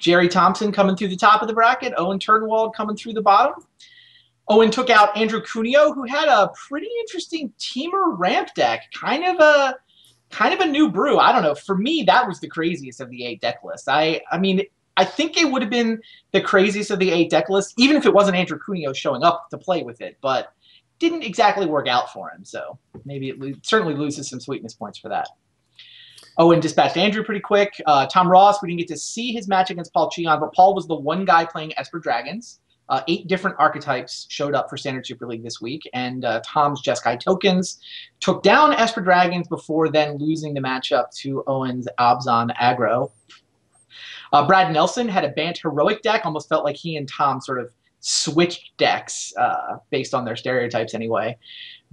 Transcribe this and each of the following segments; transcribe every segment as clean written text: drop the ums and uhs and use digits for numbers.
Jerry Thompson coming through the top of the bracket. Owen Turnwald coming through the bottom. Owen took out Andrew Cuneo, who had a pretty interesting teamer ramp deck. Kind of a new brew. I don't know. For me, that was the craziest of the 8 deck lists. I mean, I think it would have been the craziest of the 8 deck lists, even if it wasn't Andrew Cuneo showing up to play with it. But didn't exactly work out for him. So maybe it certainly loses some sweetness points for that. Owen dispatched Andrew pretty quick. Tom Ross, we didn't get to see his match against Paul Cheon, but Paul was the one guy playing Esper Dragons. 8 different archetypes showed up for Standard Super League this week, and Tom's Jeskai Tokens took down Esper Dragons before then losing the matchup to Owen's Abzan Aggro. Brad Nelson had a Bant Heroic deck, almost felt like he and Tom sort of switched decks based on their stereotypes anyway.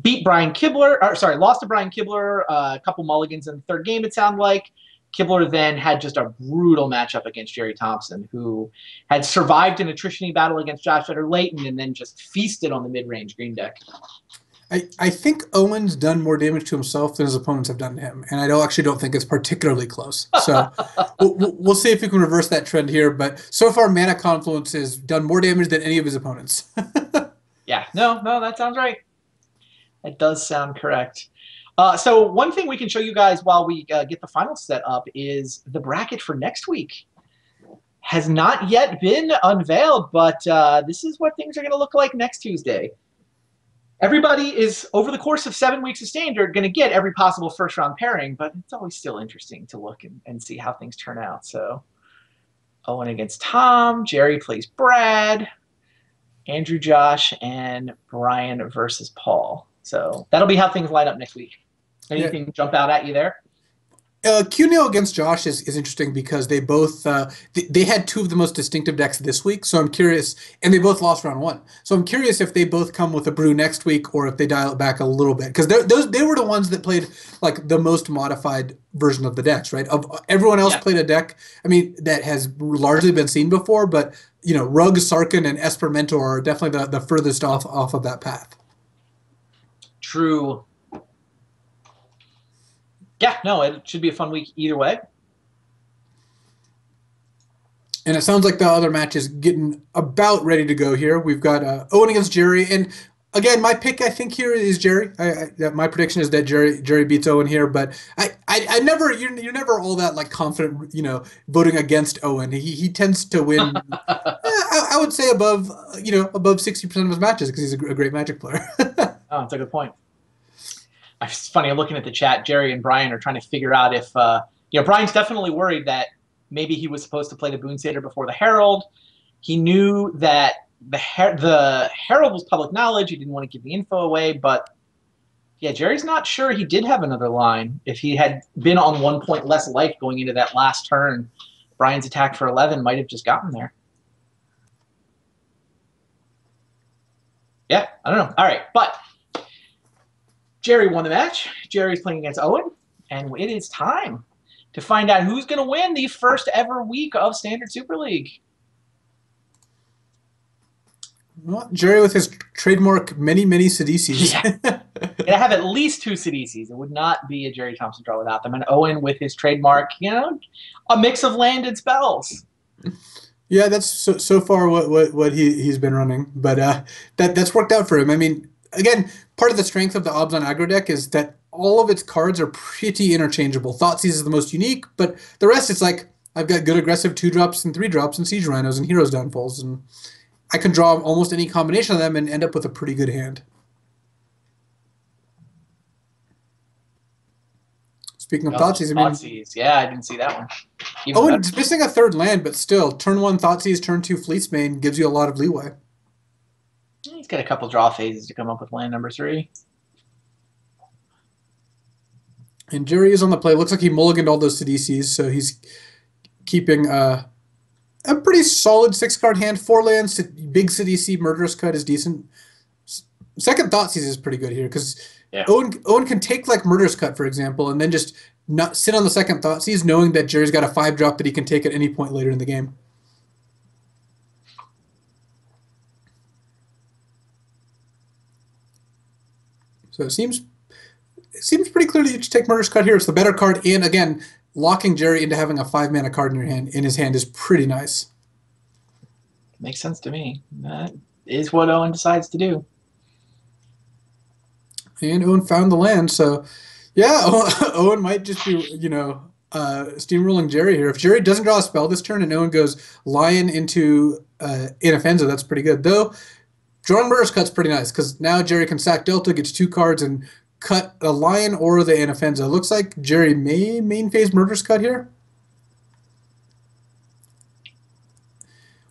Beat Brian Kibler, or sorry, lost to Brian Kibler, a couple mulligans in the third game, it sounded like. Kibler then had just a brutal matchup against Jerry Thompson, who had survived an attrition battle against Josh Vetter-Layton and then just feasted on the mid-range green deck. I think Owen's done more damage to himself than his opponents have done to him, and I actually don't think it's particularly close. So we'll see if we can reverse that trend here, but so far Mana Confluence has done more damage than any of his opponents. Yeah, no, that sounds right. That does sound correct. So one thing we can show you guys while we get the finals set up is the bracket for next week. Has not yet been unveiled, but this is what things are going to look like next Tuesday. Everybody is, over the course of 7 weeks of Standard, going to get every possible first-round pairing, but it's always still interesting to look and see how things turn out. So Owen against Tom, Jerry plays Brad, Andrew, Josh, and Brian versus Paul. So that'll be how things line up next week. Anything jump out at you there? Cuneo against Josh is interesting because they both they had 2 of the most distinctive decks this week. So I'm curious, and they both lost round 1. So I'm curious if they both come with a brew next week or if they dial it back a little bit, because they were the ones that played like the most modified version of the decks, right? Of everyone else played a deck, I mean, that has largely been seen before, but you know, Rug, Sarkhan, and Esper Mentor are definitely the furthest off of that path. True. Yeah, no, it should be a fun week either way. And it sounds like the other match is getting about ready to go here. We've got Owen against Jerry. And again, my pick, I think, here is Jerry. My prediction is that Jerry beats Owen here. But I never, you're never all that like confident, you know, voting against Owen. He tends to win, I would say above 60% of his matches because he's a great Magic player. Oh, that's a good point. It's funny, I'm looking at the chat. Jerry and Brian are trying to figure out if, Brian's definitely worried that maybe he was supposed to play the Boon Satyr before the Herald. He knew that the Herald was public knowledge. He didn't want to give the info away, but yeah, Jerry's not sure he did have another line. If he had been on 1 point less life going into that last turn, Brian's attack for 11 might have just gotten there. Yeah, I don't know. All right, but Jerry won the match. Jerry's playing against Owen, and it is time to find out who's going to win the first ever week of Standard Super League. Well, Jerry with his trademark many Siddisis. Yeah. I have at least 2 Siddisis. It would not be a Jerry Thompson draw without them. And Owen with his trademark, a mix of land and spells. Yeah, that's so far what he's been running. But that's worked out for him. I mean, again, part of the strength of the Abzan aggro deck is that all of its cards are pretty interchangeable. Thoughtseize is the most unique, but the rest, it's like, I've got good aggressive 2-drops and 3-drops and Siege Rhinos and Heroes Downfalls, and I can draw almost any combination of them and end up with a pretty good hand. Speaking of Thoughtseize, Thoughtseize, yeah, I didn't see that one. It's missing a 3rd land, but still, turn 1 Thoughtseize, turn 2 Fleecemane gives you a lot of leeway. He's got a couple draw phases to come up with land number 3. And Jerry is on the play. Looks like he mulliganed all those Siddisis, so he's keeping a pretty solid 6-card hand. 4 lands, big Siddisi, Murderous Cut is decent. Second Thoughtseize is pretty good here because Owen can take like Murderous Cut, for example, and then just not sit on the second Thoughtseize knowing that Jerry's got a 5-drop that he can take at any point later in the game. So it seems pretty clear that you should take Murderous Cut here. It's the better card, and again, locking Jerry into having a 5-mana card in his hand is pretty nice. Makes sense to me. That is what Owen decides to do. And Owen found the land, so yeah, Owen might just be, steamrolling Jerry here. If Jerry doesn't draw a spell this turn and Owen goes Lion into Inoffensive, that's pretty good. Though, drawing Murderous Cut's pretty nice, because now Jerry can sack Delta, gets 2 cards, and cut a Lion or the Inoffensive. Looks like Jerry may main phase Murderous Cut here.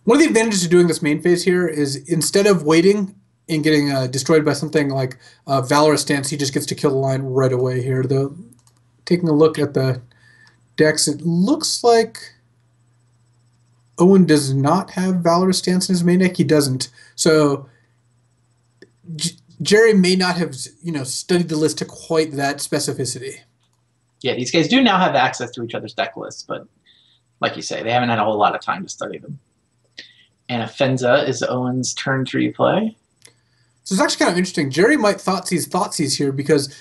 One of the advantages of doing this main phase here is instead of waiting and getting destroyed by something like Valorous Stance, he just gets to kill the line right away here. Though, taking a look at the decks, it looks like Owen does not have Valorous Stance in his main deck. He doesn't. So Jerry may not have studied the list to quite that specificity. Yeah, these guys do now have access to each other's deck lists, but like you say, they haven't had a whole lot of time to study them. And Fenza is Owen's turn 3 play. So it's actually kind of interesting. Jerry might Thoughtseize here because,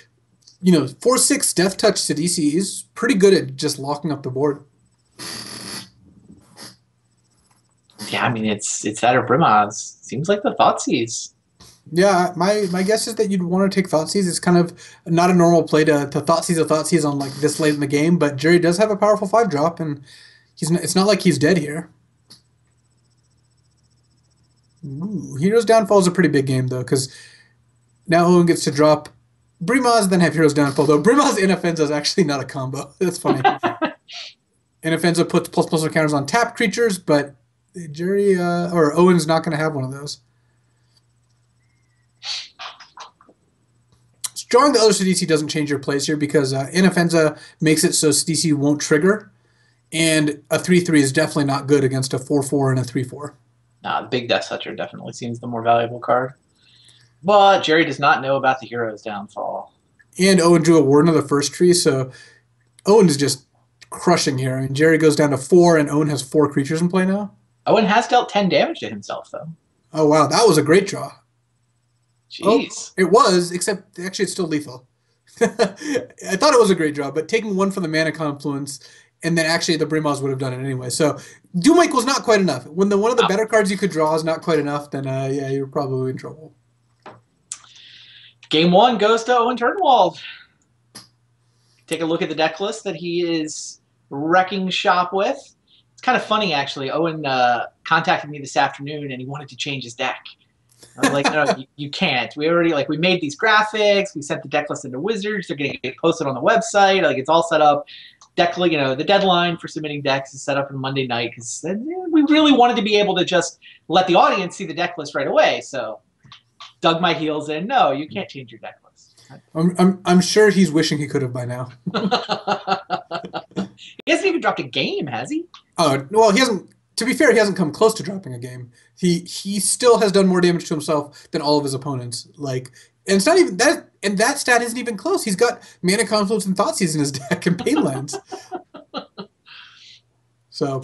4/6 Death Touch Sidisi is pretty good at just locking up the board. Yeah, I mean, it's that or Brimaz. Seems like the Thoughtseize. Yeah, my guess is that you'd want to take Thoughtseize. It's kind of not a normal play to Thoughtseize on like this late in the game, but Jerry does have a powerful 5-drop, and it's not like he's dead here. Ooh, Hero's Downfall is a pretty big game, though, because now Owen gets to drop Brimaz, then have Hero's Downfall, though. Brimaz Inoffensive is actually not a combo. That's funny. Inoffensive puts ++1 counters on tapped creatures, but Jerry or Owen's not going to have one of those. Drawing the other Sidisi doesn't change your plays here because Inoffensive makes it so Sidisi won't trigger, and a 3/3 is definitely not good against a 4/4 and a 3/4. The Big Death Toucher definitely seems the more valuable card. But Jerry does not know about the Hero's Downfall. And Owen drew a Warden of the first tree, so Owen is just crushing here. I mean, Jerry goes down to 4, and Owen has 4 creatures in play now. Owen has dealt 10 damage to himself, though. Oh, wow, that was a great draw. Jeez. Oh, it was, except actually it's still lethal. I thought it was a great draw, but taking 1 from the Mana Confluence, and then actually the Brimaz would have done it anyway. So Doom Equals not quite enough. When one of the better cards you could draw is not quite enough, then yeah, you're probably in trouble. Game 1 goes to Owen Turnwald. Take a look at the deck list that he is wrecking shop with. It's kind of funny, actually. Owen contacted me this afternoon, and he wanted to change his deck. I was like, no, you can't. We already, we made these graphics. We sent the deck list into Wizards. They're going to get posted on the website. It's all set up. The deadline for submitting decks is set up on Monday night because we really wanted to be able to just let the audience see the deck list right away. So dug my heels in. No, you can't change your deck list. I'm sure he's wishing he could have by now. He hasn't even dropped a game, has he? Oh, well, he hasn't. To be fair, he hasn't come close to dropping a game. He still has done more damage to himself than all of his opponents. And it's not even that, and that stat isn't even close. He's got Mana Confluence and Thoughtseize in his deck and Painlands. So,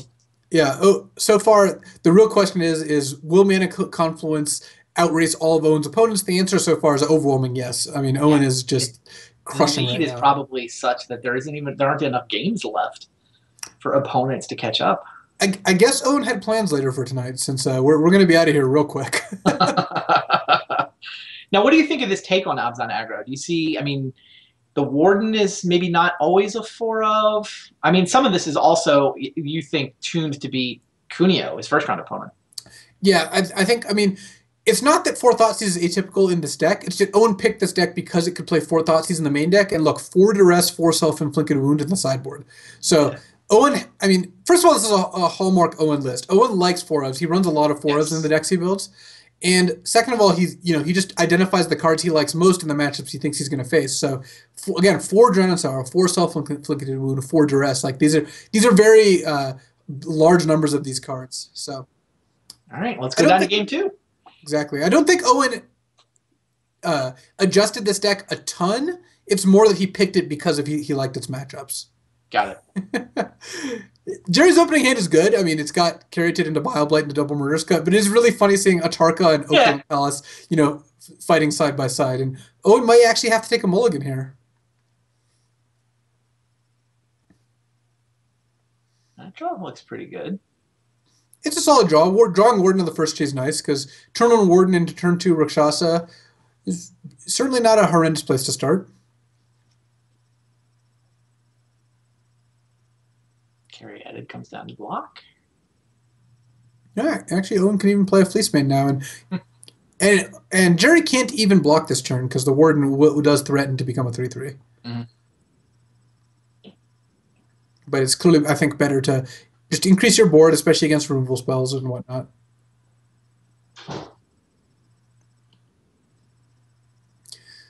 yeah. Oh, so far the real question is will Mana Confluence outrace all of Owen's opponents? The answer so far is an overwhelming yes. I mean, Owen is just crushing right now. The need is probably such that there aren't enough games left for opponents to catch up. I guess Owen had plans later for tonight, since we're going to be out of here real quick. Now, what do you think of this take on Abzan aggro? Do you see, the Warden is maybe not always a 4 of. Some of this is also, you think, tuned to be Cuneo, his first-round opponent. Yeah, I think, it's not that 4 Thoughtseize is atypical in this deck. It's just Owen picked this deck because it could play 4 Thoughtseize in the main deck, and look, 4 Duress, 4 Self-Inflicted Wound in the sideboard. So, yeah. Owen, first of all, this is a hallmark Owen list. Owen likes 4 ofs. He runs a lot of 4 ofs in the decks he builds. And second of all, he just identifies the cards he likes most in the matchups he thinks he's going to face. So again, 4 Drennan Sorrow, 4 Self-Inflicted Wound, 4 Duress. These are very large numbers of these cards. So, all right, let's go down to game 2. Exactly. I don't think Owen adjusted this deck a ton. It's more that he picked it because he liked its matchups. Got it. Jerry's opening hand is good. It's got Caryatid into Bioblight and a double Murderous Cut, but it is really funny seeing Atarka and Oakland Palace, fighting side by side. And Owen might actually have to take a mulligan here. draw looks pretty good. It's a solid draw. Drawing Warden on the first tree is nice because turn 1 Warden into turn 2 Rakshasa is certainly not a horrendous place to start. Caryatid comes down to block. Yeah, actually, Owen can even play a Fleece Mane now, and Jerry can't even block this turn because the Warden does threaten to become a 3/3. Mm-hmm. But it's clearly, I think, better to just increase your board, especially against removal spells and whatnot.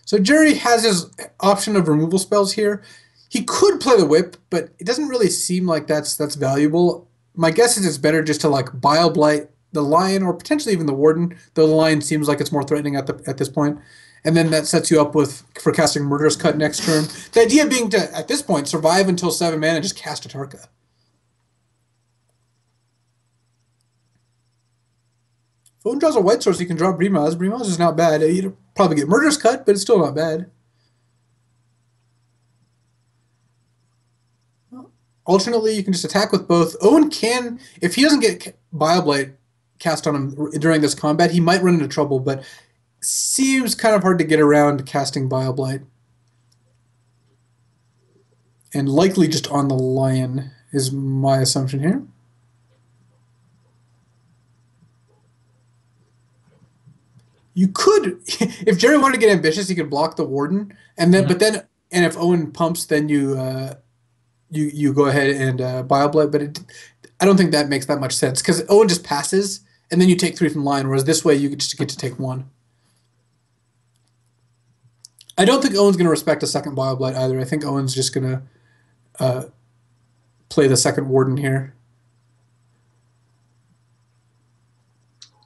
So Jerry has his option of removal spells here. He could play the Whip, but it doesn't really seem like that's valuable. My guess is it's better just to like Bile Blight the Lion or potentially even the Warden, though the Lion seems like it's more threatening at this point. And then that sets you up for casting Murderous Cut next turn. The idea being to, at this point, survive until 7 mana and just cast a Tarka. If Owen draws a white source, he can draw Brimaz. Brimaz is not bad. You'd probably get Murderous Cut, but it's still not bad. Alternately, you can just attack with both. Owen can, if he doesn't get Bile Blight cast on him during this combat, he might run into trouble, but seems kind of hard to get around casting Bile Blight. And likely just on the Lion is my assumption here. You could, if Jerry wanted to get ambitious, he could block the Warden, and then, and if Owen pumps, then you go ahead and Bile Blight. But I don't think that makes that much sense because Owen just passes, and then you take 3 from line. Whereas this way, you just get to take 1. I don't think Owen's going to respect a second Bile Blight either. I think Owen's just going to play the second Warden here.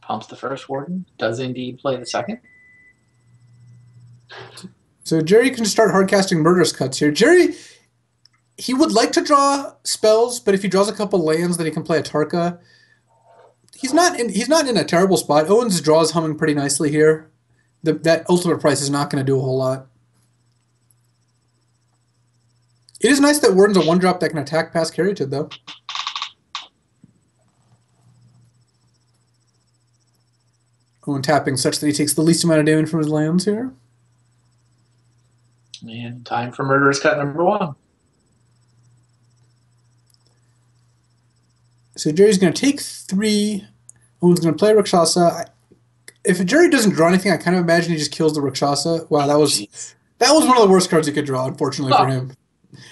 Pumps the first Warden. Does indeed play the second. So Jerry can start hardcasting Murderous Cuts here. Jerry, he would like to draw spells, but if he draws a couple lands, then he can play a Tarka. He's not in a terrible spot. Owen's draw is humming pretty nicely here. That ultimate price is not going to do a whole lot. It is nice that Warden's a 1-drop that can attack past Caryatid, though. Owen tapping such that he takes the least amount of damage from his lands here. And time for Murderous Cut number 1. So Jerry's going to take 3. Owen's going to play Rakshasa. If Jerry doesn't draw anything, I kind of imagine he just kills the Rakshasa. Wow, that was one of the worst cards he could draw, unfortunately for him.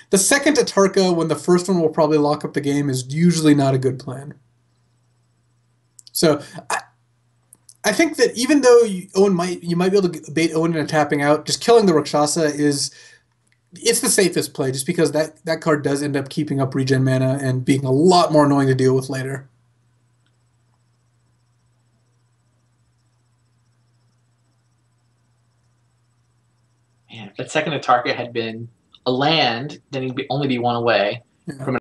The second Atarka, when the first one will probably lock up the game, is usually not a good plan. So I think that even though you might be able to bait Owen into tapping out, just killing the Rakshasa it's the safest play, just because that card does end up keeping up regen mana and being a lot more annoying to deal with later. Man, if that second Atarka had been a land, then he'd only be 1 away from an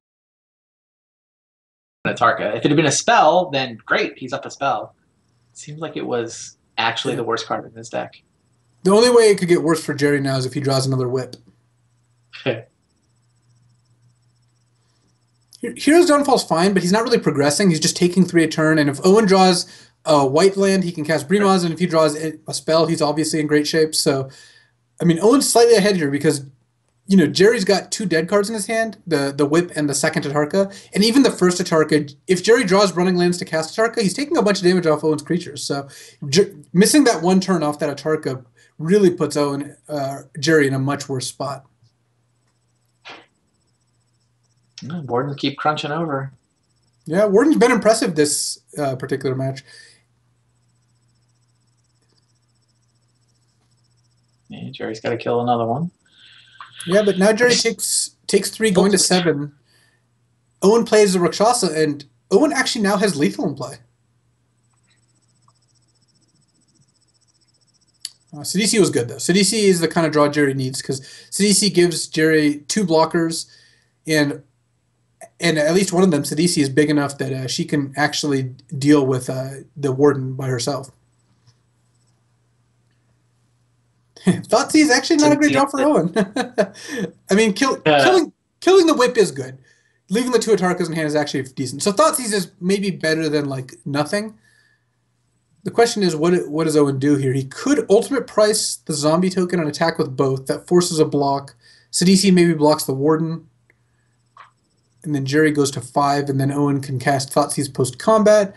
Atarka. If it had been a spell, then great, he's up a spell. It seems like it was actually the worst card in this deck. The only way it could get worse for Jerry now is if he draws another Whip. Hero's Downfall's fine, but he's not really progressing. He's just taking 3 a turn, and if Owen draws a white land, he can cast Brimaz, and if he draws a spell, he's obviously in great shape. So, I mean, Owen's slightly ahead here because, you know, Jerry's got 2 dead cards in his hand, the Whip and the second Atarka, and even the first Atarka, if Jerry draws running lands to cast Atarka, he's taking a bunch of damage off Owen's creatures. So, missing that 1 turn off that Atarka really puts Jerry in a much worse spot. Warden keep crunching over. Yeah, Warden's been impressive this particular match. Yeah, Jerry's got to kill another one. Yeah, but now Jerry takes 3, going to 7. Owen plays the Rakshasa, and Owen actually now has lethal in play. Sidisi was good, though. Sidisi is the kind of draw Jerry needs, because Sidisi gives Jerry 2 blockers, and at least one of them, Sidisi, is big enough that she can actually deal with the Warden by herself. Thoughtseize is actually not a great draw for Owen. I mean, killing the Whip is good. leaving the two Atarkas in hand is actually decent. So Thoughtseize is maybe better than like nothing. The question is, what does Owen do here? He could ultimate price the zombie token and attack with both. That forces a block. Sidisi maybe blocks the Warden. And then Jerry goes to 5, and then Owen can cast Thoughtseize post-combat.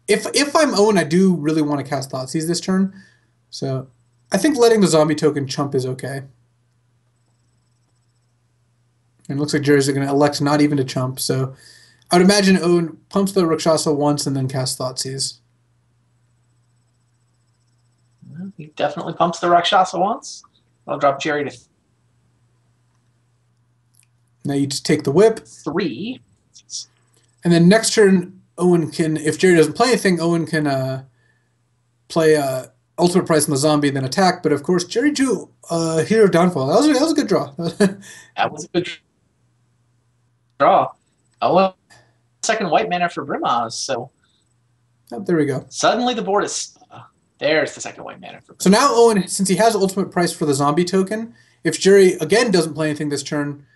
If I'm Owen, I do really want to cast Thoughtseize this turn. So I think letting the zombie token chump is okay. And it looks like Jerry's going to elect not even to chump. So I would imagine Owen pumps the Rakshasa once and then casts Thoughtseize. He definitely pumps the Rakshasa once. I'll drop Jerry to Now you just take the whip. 3. And then next turn, Owen can, if Jerry doesn't play anything, Owen can play ultimate price on the zombie, then attack. But of course, Jerry drew Hero of Downfall. That was a good draw. That was a good draw. Owen, second white mana for Brimaz. So there we go. Suddenly the board is... there's the second white mana for Brimaz. So now Owen, since he has ultimate price for the zombie token, if Jerry again doesn't play anything this turn,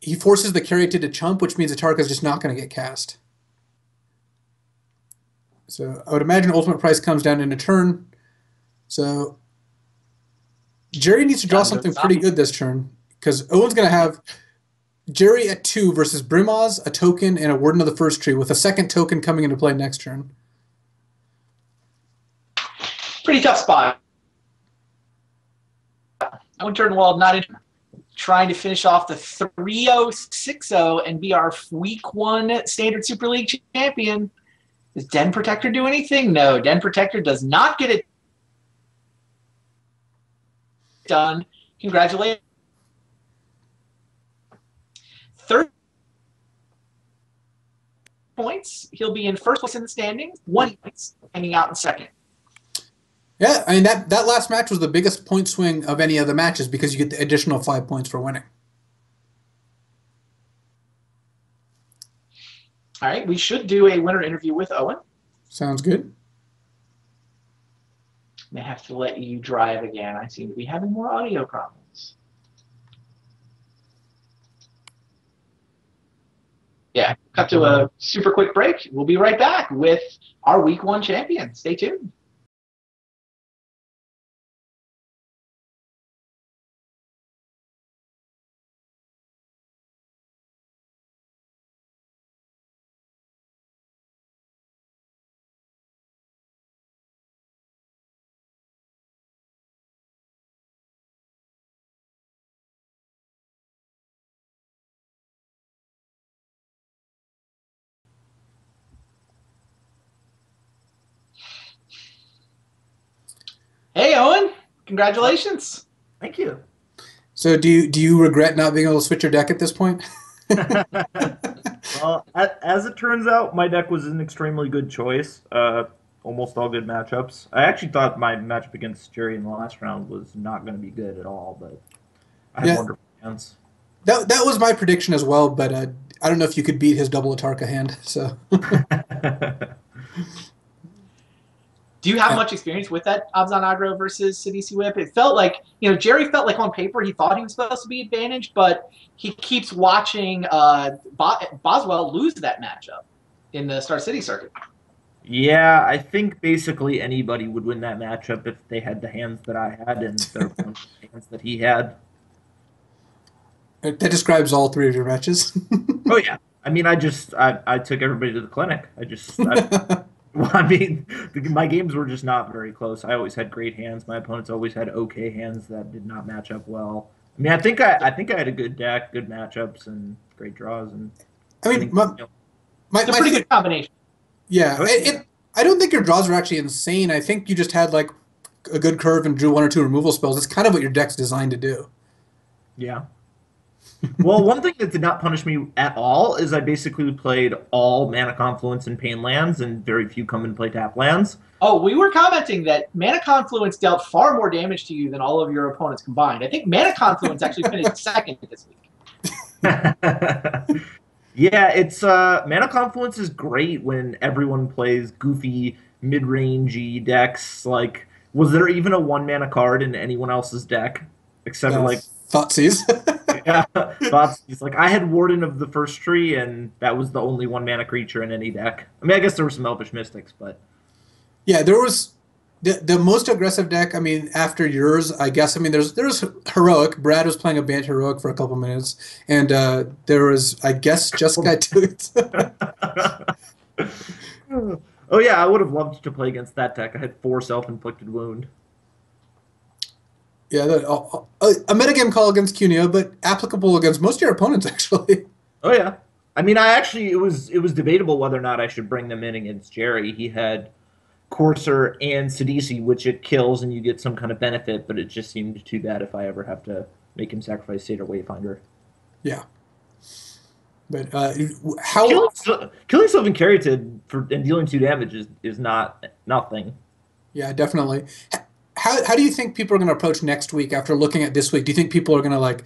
he forces the Caryatid to chump, which means Atarka is just not going to get cast. So I would imagine ultimate price comes down in a turn. So Jerry needs to draw something pretty good this turn, because Owen's going to have Jerry at 2 versus Brimaz, a token, and a Warden of the First Tree, with a second token coming into play next turn. Pretty tough spot. Owen Turnwald not in, trying to finish off the 3-0-6-0 and be our week 1 Standard Super League champion. Does Den Protector do anything? No, Den Protector does not get it done. Congratulations. 30 points. He'll be in first place in the standings. 1 points, hanging out in second. Yeah, I mean, that last match was the biggest point swing of any of the matches because you get the additional 5 points for winning. All right, we should do a winner interview with Owen. Sounds good. May have to let you drive again. I seem to be having more audio problems. Yeah, cut to a super quick break. We'll be right back with our week 1 champion. Stay tuned. Hey, Owen. Congratulations. Thank you. So do you regret not being able to switch your deck at this point? Well, as it turns out, my deck was an extremely good choice. Almost all good matchups. I actually thought my matchup against Jerry in the last round was not going to be good at all, but I had wonderful hands. That was my prediction as well, but I don't know if you could beat his double Atarka hand. So. Do you have much experience with that Abzan Agro versus Sidisi Whip? It felt like, Jerry felt like on paper he thought he was supposed to be advantaged, but he keeps watching Boswell lose that matchup in the Star City circuit. Yeah, I think basically anybody would win that matchup if they had the hands that I had and their hands that he had. That describes all 3 of your matches. Oh, yeah. I mean, I took everybody to the clinic. Well, I mean, my games were just not very close. I always had great hands. My opponents always had okay hands that did not match up well. I mean, I think I had a good deck, good matchups, and great draws. And I mean, it's a pretty good combination. Yeah, I don't think your draws are actually insane. I think you just had like a good curve and drew 1 or 2 removal spells. It's kind of what your deck's designed to do. Yeah. Well, one thing that did not punish me at all is I basically played all Mana Confluence and Pain lands and very few come and play tap lands. Oh, we were commenting that Mana Confluence dealt far more damage to you than all of your opponents combined. I think Mana Confluence actually finished second this week. Yeah, it's Mana Confluence is great when everyone plays goofy mid-rangey decks. Like, was there even a 1 mana card in anyone else's deck except for like Thoughtseize? Yeah, Bob's, he's like, I had Warden of the First Tree, and that was the only 1-mana creature in any deck. I mean, I guess there were some Elvish Mystics, but Yeah, there was the most aggressive deck. I mean, after yours, I guess. I mean, there's heroic. Brad was playing a band heroic for a couple minutes, and there was, I guess, just got to it. Oh yeah, I would have loved to play against that deck. I had 4 self-inflicted wound. Yeah, a metagame call against Cuneo, but applicable against most of your opponents, actually. Oh yeah, I mean, I actually it was debatable whether or not I should bring them in against Jerry. He had Courser and Sidisi, which it kills and you get some kind of benefit, but it just seemed too bad if I ever have to make him sacrifice Seder Wayfinder. Yeah. But killing Sylvan Caryatid and dealing 2 damage is not nothing. Yeah, definitely. How do you think people are going to approach next week after looking at this week? Do you think people are going to like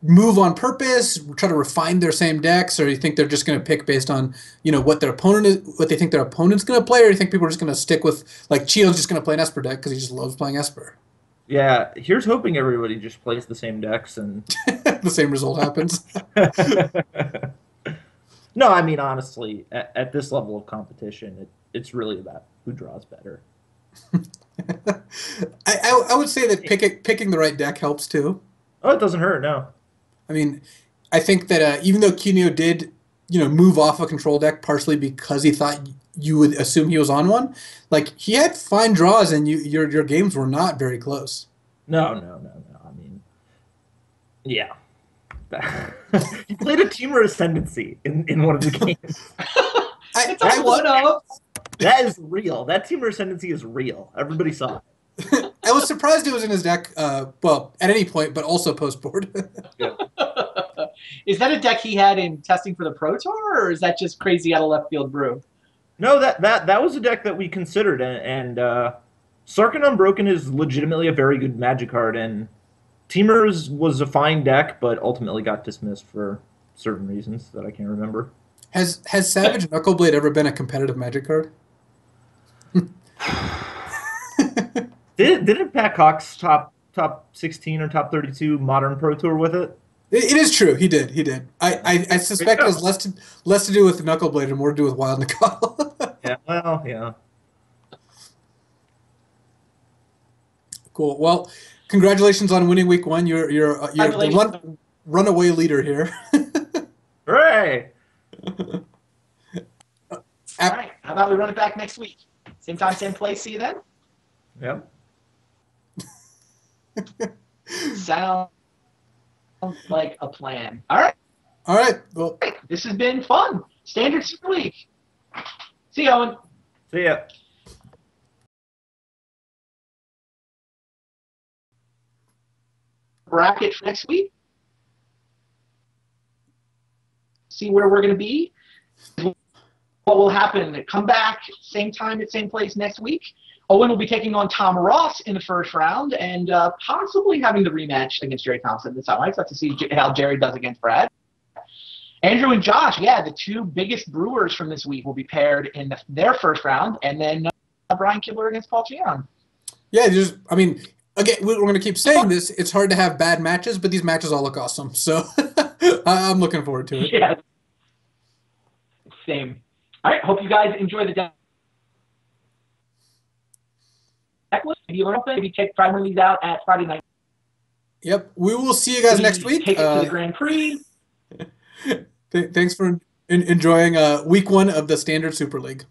move on purpose, try to refine their same decks, or do you think they're just going to pick based on what their opponent is, what they think their opponent's going to play, or do you think people are just going to stick with like Chio's just going to play an Esper deck because he just loves playing Esper? Yeah, here's hoping everybody just plays the same decks and the same result happens. No, I mean honestly, at this level of competition, it's really about who draws better. I would say that picking the right deck helps too. Oh, it doesn't hurt, no. I mean, I think that even though Cuneo did, move off a control deck partially because he thought you would assume he was on one, like he had fine draws and your games were not very close. No. I mean, yeah. He played a Teamer Ascendancy in one of the games. That is real. That Teamer Ascendancy is real. Everybody saw it. I was surprised it was in his deck, well, at any point, but also post-board. Yeah. Is that a deck he had in testing for the Pro Tour, or is that just crazy out of left field brew? No, that was a deck that we considered, and Sarkhan Unbroken is legitimately a very good Magic card, and Teamers was a fine deck, but ultimately got dismissed for certain reasons that I can't remember. Has Savage Knuckleblade ever been a competitive Magic card? Didn't Pat Cox top 16 or top 32 Modern Pro Tour with it? It is true. He did. I suspect it has less to do with Knuckleblade and more to do with Wild Nacatl. Yeah. Well, yeah. Cool. Well, congratulations on winning week 1. You're the runaway leader here. Hooray! All right. How about we run it back next week? Same time, same place. See you then. Yep. Sounds like a plan. All right. All right. Well, this has been fun. Standard Super League. See you, Owen. See ya. Bracket for next week. See where we're going to be. What will happen? Come back same time at same place next week. Owen will be taking on Tom Ross in the first round and possibly having the rematch against Jerry Thompson this time. I expect to see how Jerry does against Brad. Andrew and Josh, the 2 biggest brewers from this week will be paired in their first round, and then Brian Kibler against Paul Cheon. Yeah, again, we're going to keep saying this. It's hard to have bad matches, but these matches all look awesome. So I'm looking forward to it. Yeah. Same. All right. Hope you guys enjoy the deck list. If you learn something, maybe try one of these out at Friday night. Yep. We will see you guys next week. Take it to the Grand Prix. Thanks for enjoying week 1 of the Standard Super League.